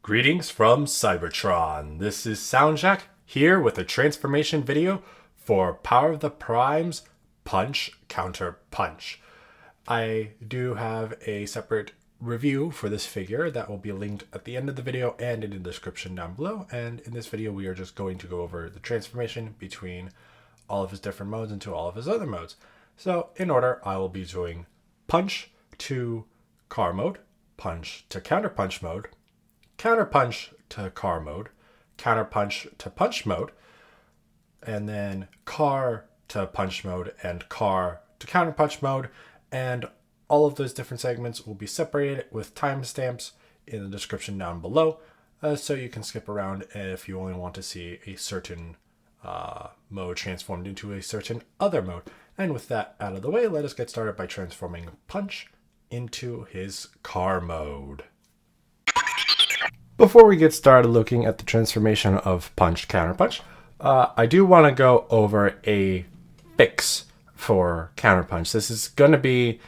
Greetings from Cybertron. This is SoundJack here with a transformation video for Power of the Prime's Punch-Counterpunch. I do have a separate review for this figure that will be linked at the end of the video and in the description down below. And in this video, we are just going to go over the transformation between all of his different modes into all of his other modes. So in order, I will be doing punch to car mode, punch to counterpunch mode, counterpunch to car mode, counterpunch to punch mode, and then car to punch mode and car to counterpunch mode. And all of those different segments will be separated with timestamps in the description down below, so you can skip around if you only want to see a certain mode transformed into a certain other mode. And with that out of the way, let us get started by transforming Punch into his car mode. Before we get started looking at the transformation of Punch-Counterpunch, I do want to go over a fix for Counterpunch. This is going to be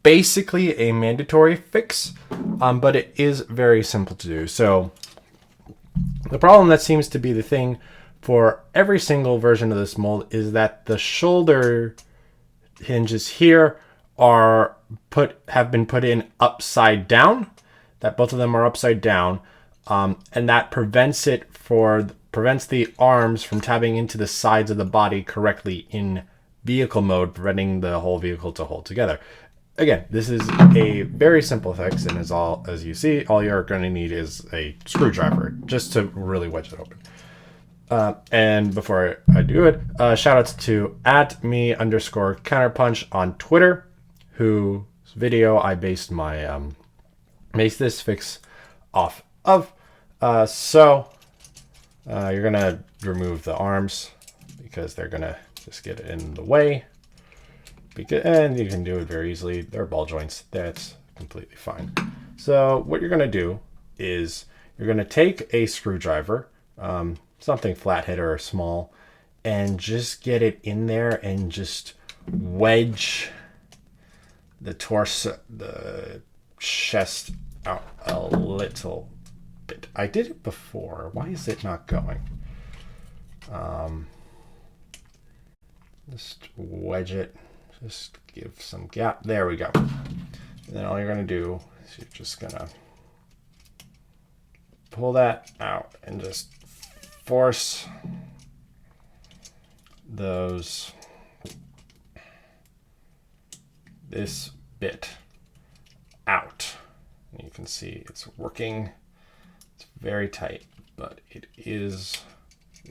basically a mandatory fix, but it is very simple to do. So the problem that seems to be the thing for every single version of this mold is that the shoulder hinges here have been put in upside down. That both of them are upside down, and that prevents the arms from tabbing into the sides of the body correctly in vehicle mode, preventing the whole vehicle to hold together. Again, this is a very simple fix, and as you see, all you're going to need is a screwdriver just to really wedge it open. And before I do it, shout outs to @me_counterpunch on Twitter, whose video I based this fix off of. So you're gonna remove the arms because they're gonna just get in the way. And you can do it very easily. They're ball joints. That's completely fine. So what you're gonna do is you're gonna take a screwdriver, something flathead or small, and just get it in there and just wedge the torso, the chest out a little bit. I did it before. Why is it not going? Just wedge it. Just give some gap. There we go. And then all you're going to do is you're just going to pull that out and just force this bit out. And you can see it's working. It's very tight, but it is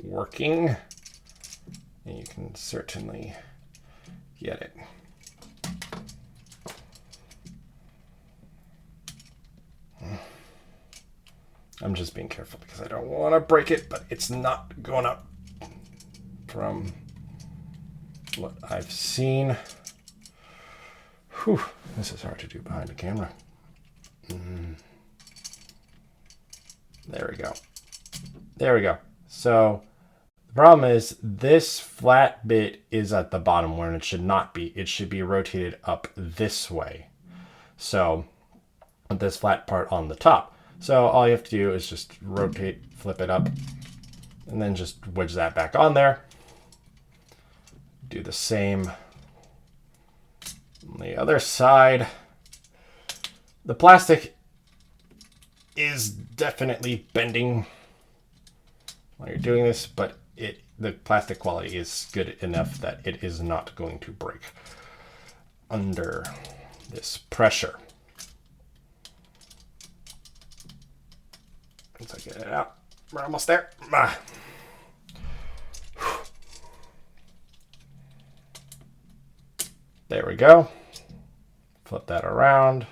working. And you can certainly get it. I'm just being careful because I don't want to break it, but it's not going up from what I've seen. Whew, this is hard to do behind the camera. There we go. There we go. So the problem is this flat bit is at the bottom where it should not be. It should be rotated up this way. So with this flat part on the top. So all you have to do is just rotate, flip it up, and then just wedge that back on there. Do the same on the other side. The plastic is definitely bending while you're doing this, but the plastic quality is good enough that it is not going to break under this pressure. Once I get it out, we're almost there. There we go. Flip that around.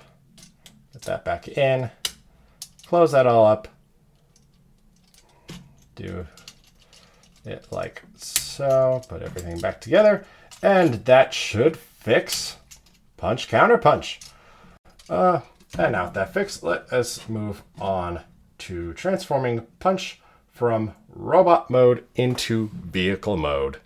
Put that back in. Close that all up. Do it like so. Put everything back together. And that should fix Punch-Counterpunch. And now with that fixed, let us move on to transforming Punch from robot mode into vehicle mode.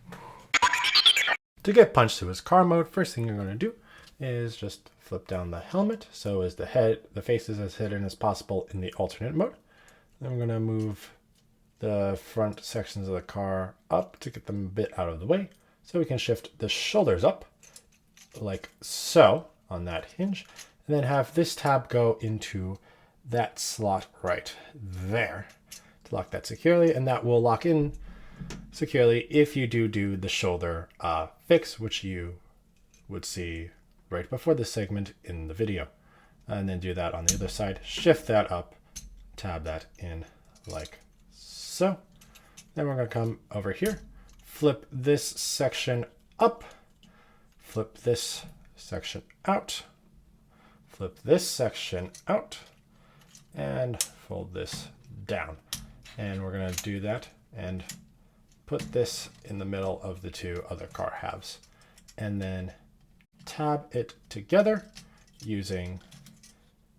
To get Punch to his car mode, first thing you're going to do is just flip down the helmet so as the face is as hidden as possible in the alternate mode. Then we're going to move the front sections of the car up to get them a bit out of the way. So we can shift the shoulders up like so on that hinge, and then have this tab go into that slot right there to lock that securely, and that will lock in securely if you do the shoulder fix, which you would see right before this segment in the video. And then do that on the other side, shift that up, tab that in like so. Then we're going to come over here, flip this section up, flip this section out, flip this section out, and fold this down. And we're going to do that and put this in the middle of the two other car halves, and then tab it together using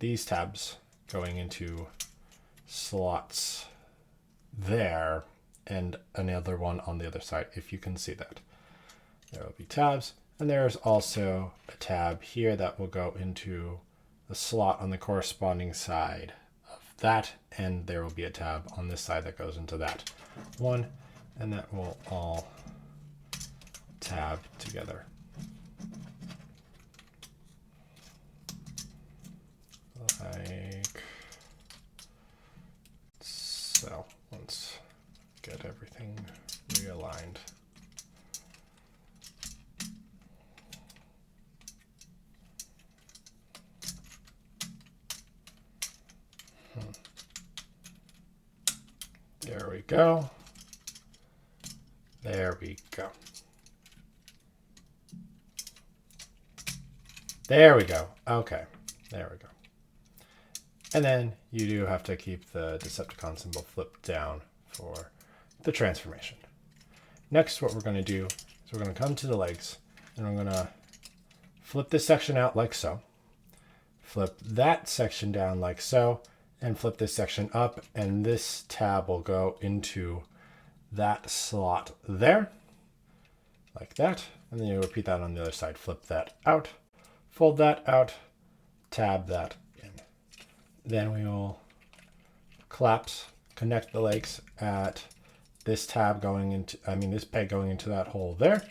these tabs going into slots there, and another one on the other side, if you can see that. There will be tabs, and there's also a tab here that will go into the slot on the corresponding side of that, and there will be a tab on this side that goes into that one, and that will all tab together. Like so. Let's get everything realigned. There we go. There we go. There we go. Okay. There we go. And then you do have to keep the Decepticon symbol flipped down for the transformation. Next, what we're going to do is we're going to come to the legs, and we're going to flip this section out like so, flip that section down like so, and flip this section up, and this tab will go into that slot there, like that. And then you repeat that on the other side. Flip that out, fold that out, tab that in. Then we will collapse, connect the legs at this tab going into, this peg going into that hole there.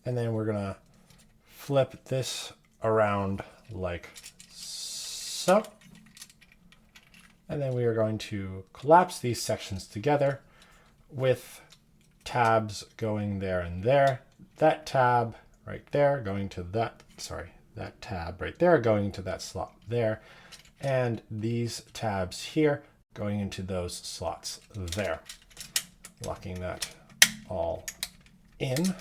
And then we're gonna flip this around like so. And then we are going to collapse these sections together with tabs going there and there. That tab right there going to that, that tab right there going into that slot there. And these tabs here going into those slots there. Locking that all in.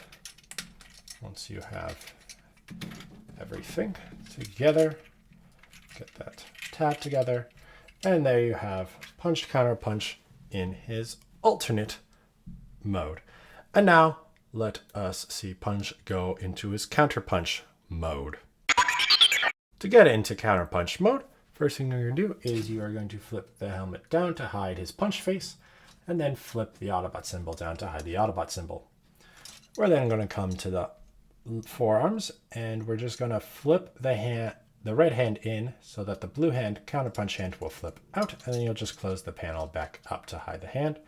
Once you have everything together, get that tab together, and there you have Punch-Counterpunch in his alternate mode. And now let us see Punch go into his Counterpunch mode. To get into Counterpunch mode, first thing you're going to do is you are going to flip the helmet down to hide his punch face, and then flip the Autobot symbol down to hide the Autobot symbol. We're then going to come to the forearms, and we're just going to flip the red hand in so that the blue hand, Counterpunch hand, will flip out, and then you'll just close the panel back up to hide the hand.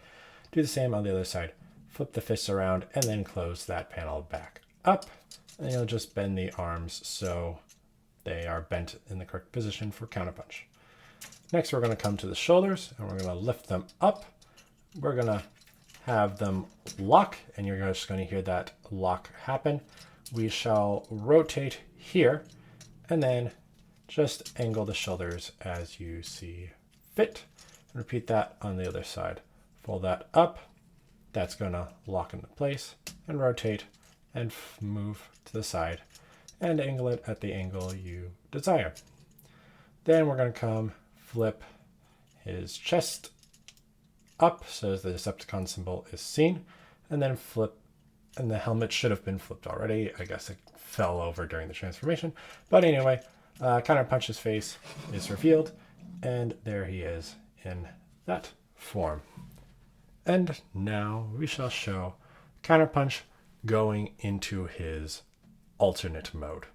Do the same on the other side. Flip the fists around and then close that panel back up, and you'll just bend the arms so they are bent in the correct position for Counterpunch. Next, we're going to come to the shoulders, and we're going to lift them up. We're going to have them lock, and you're just going to hear that lock happen. We shall rotate here, and then just angle the shoulders as you see fit. Repeat that on the other side. Fold that up. That's going to lock into place, and rotate and move to the side and angle it at the angle you desire. Then we're going to come flip his chest up so the Decepticon symbol is seen, and then flip, and the helmet should have been flipped already. I guess it fell over during the transformation. But anyway, Counterpunch's face is revealed, and there he is in that form. And now we shall show Counterpunch going into his alternate mode.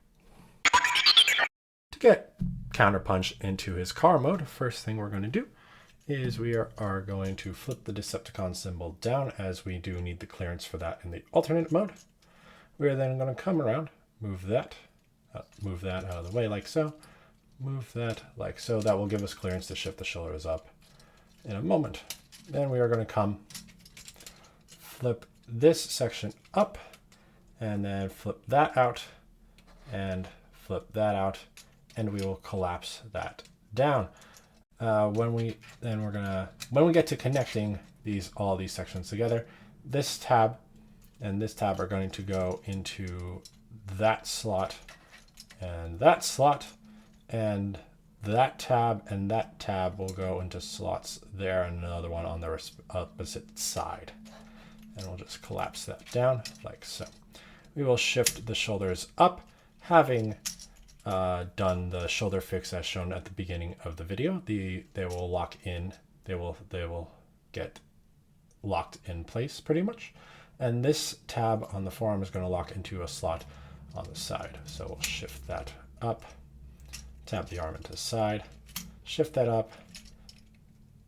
To get Counterpunch into his car mode, first thing we're going to do is we are going to flip the Decepticon symbol down, as we do need the clearance for that in the alternate mode. We're then going to come around, move that out of the way like so, move that like so. That will give us clearance to shift the shoulders up in a moment. Then we are going to come flip this section up and then flip that out and flip that out, and we will collapse that down. When we get to connecting all these sections together, this tab and this tab are going to go into that slot and that slot, and that tab will go into slots there, and another one on the opposite side. And we'll just collapse that down like so. We will shift the shoulders up, having done the shoulder fix as shown at the beginning of the video. They will lock in. They will get locked in place pretty much. And this tab on the forearm is going to lock into a slot on the side. So we'll shift that up, tab the arm into the side, shift that up,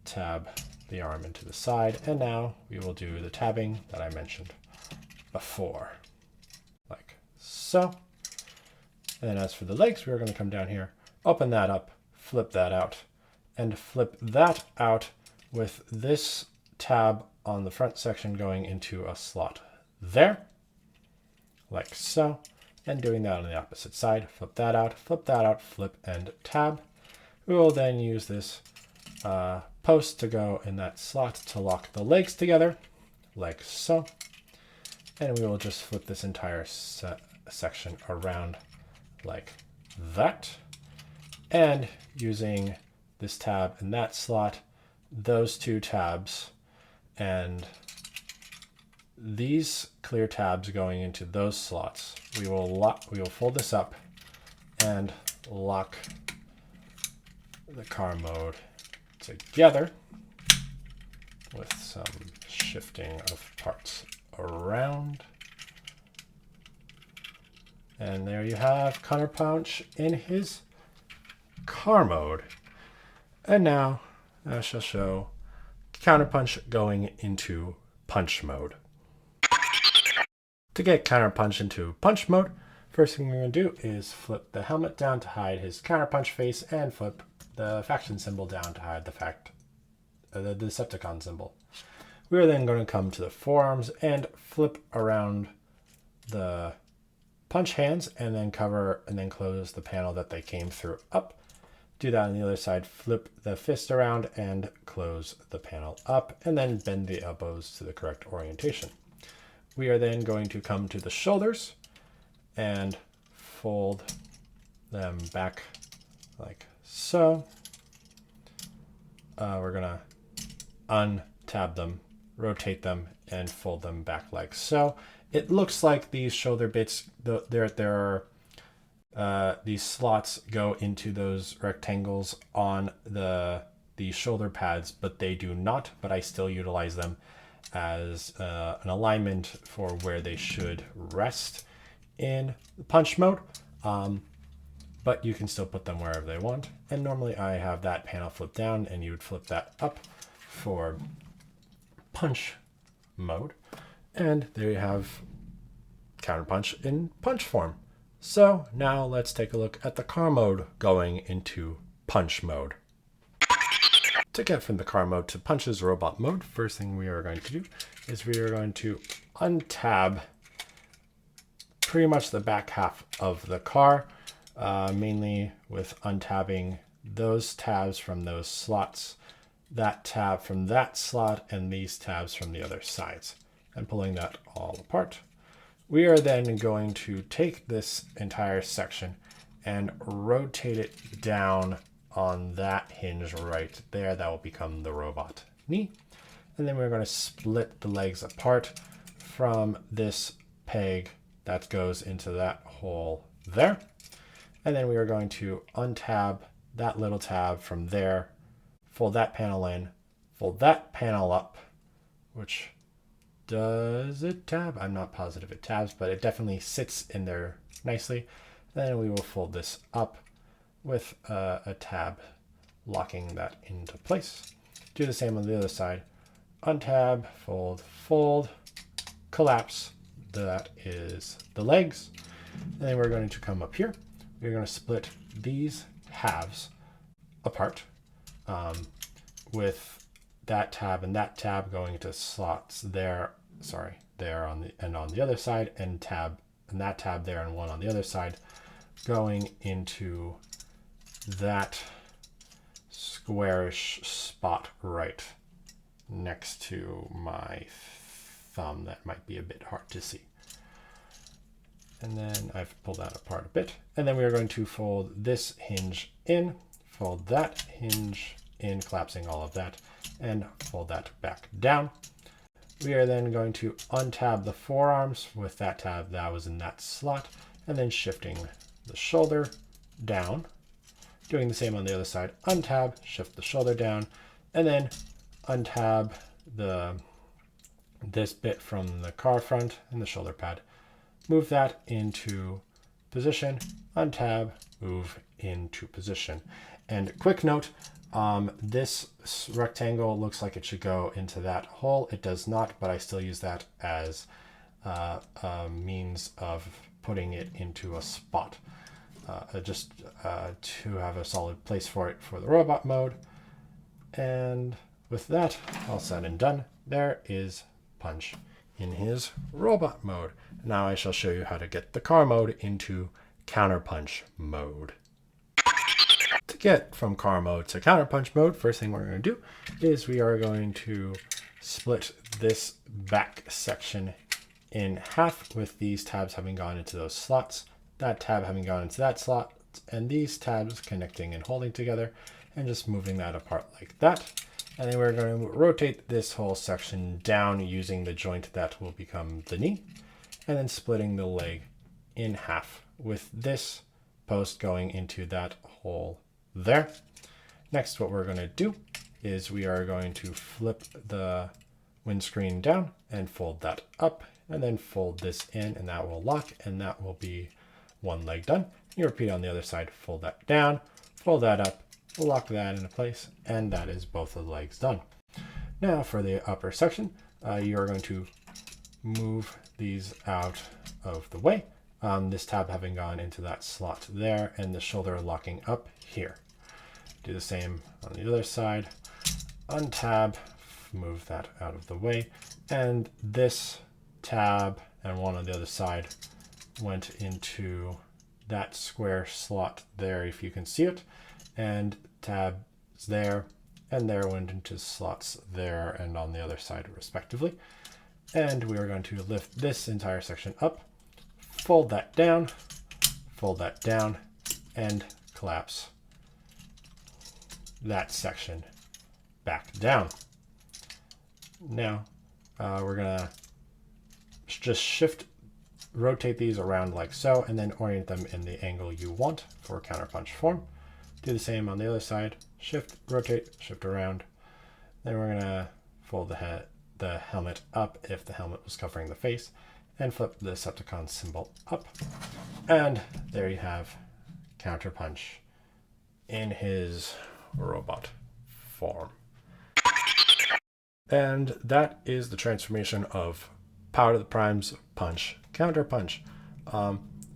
tab the arm into the side, and now we will do the tabbing that I mentioned before, like so. And as for the legs, we're going to come down here, open that up, flip that out, and flip that out with this tab on the front section going into a slot there, like so. And doing that on the opposite side, flip that out, flip and tab. We will then use this post to go in that slot to lock the legs together, like so. And we will just flip this entire section around like that. And using this tab in that slot, those two tabs, and these clear tabs going into those slots, we will fold this up and lock the car mode together with some shifting of parts around. And there you have Counterpunch in his car mode. And now I shall show Counterpunch going into punch mode. To get Counterpunch into punch mode, first thing we're going to do is flip the helmet down to hide his Counterpunch face, and flip the faction symbol down to hide the Decepticon symbol. We are then going to come to the forearms and flip around the punch hands, and then cover and then close the panel that they came through up. Do that on the other side, flip the fist around and close the panel up, and then bend the elbows to the correct orientation. We are then going to come to the shoulders and fold them back like so. We're going to untab them, rotate them, and fold them back like so. It looks like these shoulder bits, these slots go into those rectangles on the shoulder pads, but they do not. But I still utilize them as an alignment for where they should rest in punch mode. But you can still put them wherever they want. And normally I have that panel flipped down, and you would flip that up for punch mode. And there you have Counterpunch in punch form. So now let's take a look at the car mode going into punch mode. To get from the car mode to Punch's robot mode, first thing we are going to do is we are going to untab pretty much the back half of the car, mainly with untabbing those tabs from those slots, that tab from that slot, and these tabs from the other sides, and pulling that all apart. We are then going to take this entire section and rotate it down on that hinge right there. That will become the robot knee. And then we're going to split the legs apart from this peg that goes into that hole there. And then we are going to untab that little tab from there, fold that panel in, fold that panel up, which does it tab? I'm not positive it tabs, but it definitely sits in there nicely. Then we will fold this up with a tab locking that into place. Do the same on the other side. Untab, fold, fold, collapse. That is the legs. And then we're going to come up here. We're going to split these halves apart with that tab and that tab going into slots there. Sorry, there on the other side, and that tab there and one on the other side going into that squarish spot right next to my thumb. That might be a bit hard to see. And then I've pulled that apart a bit. And then we are going to fold this hinge in, fold that hinge in, collapsing all of that, and fold that back down. We are then going to untab the forearms with that tab that was in that slot, and then shifting the shoulder down. Doing the same on the other side. Untab, shift the shoulder down, and then untab this bit from the car front and the shoulder pad. Move that into position, untab, move into position. And quick note, this rectangle looks like it should go into that hole. It does not, but I still use that as a means of putting it into a spot, just to have a solid place for it for the robot mode. And with that all said and done, there is Punch in his robot mode. Now I shall show you how to get the car mode into counterpunch mode. To get from car mode to counterpunch mode, first thing we're going to do is we are going to split this back section in half, with these tabs having gone into those slots, that tab having gone into that slot, and these tabs connecting and holding together, and just moving that apart like that. And then we're going to rotate this whole section down using the joint that will become the knee, and then splitting the leg in half with this post going into that hole there. Next, what we're going to do is we are going to flip the windscreen down and fold that up, and then fold this in, and that will lock, and that will be one leg done. You repeat on the other side, fold that down, fold that up, lock that into place, and that is both of the legs done. Now for the upper section, you are going to move these out of the way. This tab having gone into that slot there, and the shoulder locking up here. Do the same on the other side. Untab, move that out of the way, and this tab and one on the other side went into that square slot there, if you can see it, and tabs there and there went into slots there and on the other side respectively. And we are going to lift this entire section up, fold that down, and collapse that section back down. Now we're gonna just rotate these around like so, and then orient them in the angle you want for counterpunch form. Do the same on the other side. Shift, rotate, shift around. Then we're gonna fold the helmet up if the helmet was covering the face, and flip the Decepticon symbol up. And there you have Counterpunch in his robot form. And that is the transformation of Power to the Prime's Punch Counterpunch.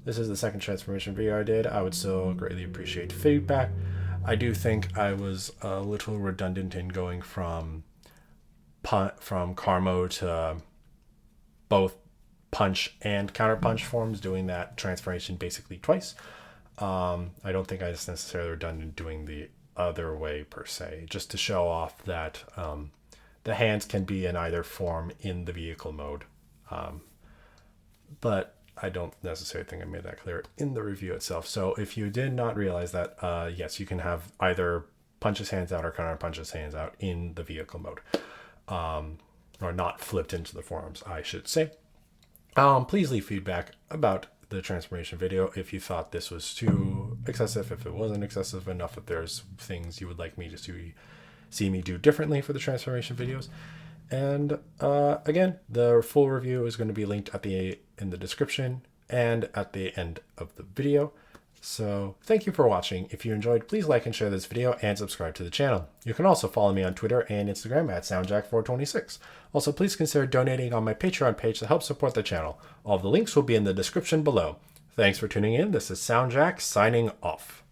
This is the second transformation video I did. I would still greatly appreciate feedback. I do think I was a little redundant in going from car mode to both punch and counterpunch forms, doing that transformation basically twice. I don't think I was necessarily redundant doing the other way per se, just to show off that the hands can be in either form in the vehicle mode. But I don't necessarily think I made that clear in the review itself. So if you did not realize that, yes, you can have either punch his hands out or counterpunch his hands out in the vehicle mode, or not flipped into the forearms, I should say. Please leave feedback about the transformation video if you thought this was too excessive, if it wasn't excessive enough, if there's things you would like me to see me do differently for the transformation videos. And again, the full review is going to be linked in the description and at the end of the video. So thank you for watching. If you enjoyed, please like and share this video and subscribe to the channel. You can also follow me on Twitter and Instagram at SoundJack426. Also, please consider donating on my Patreon page to help support the channel. All of the links will be in the description below. Thanks for tuning in. This is SoundJack signing off.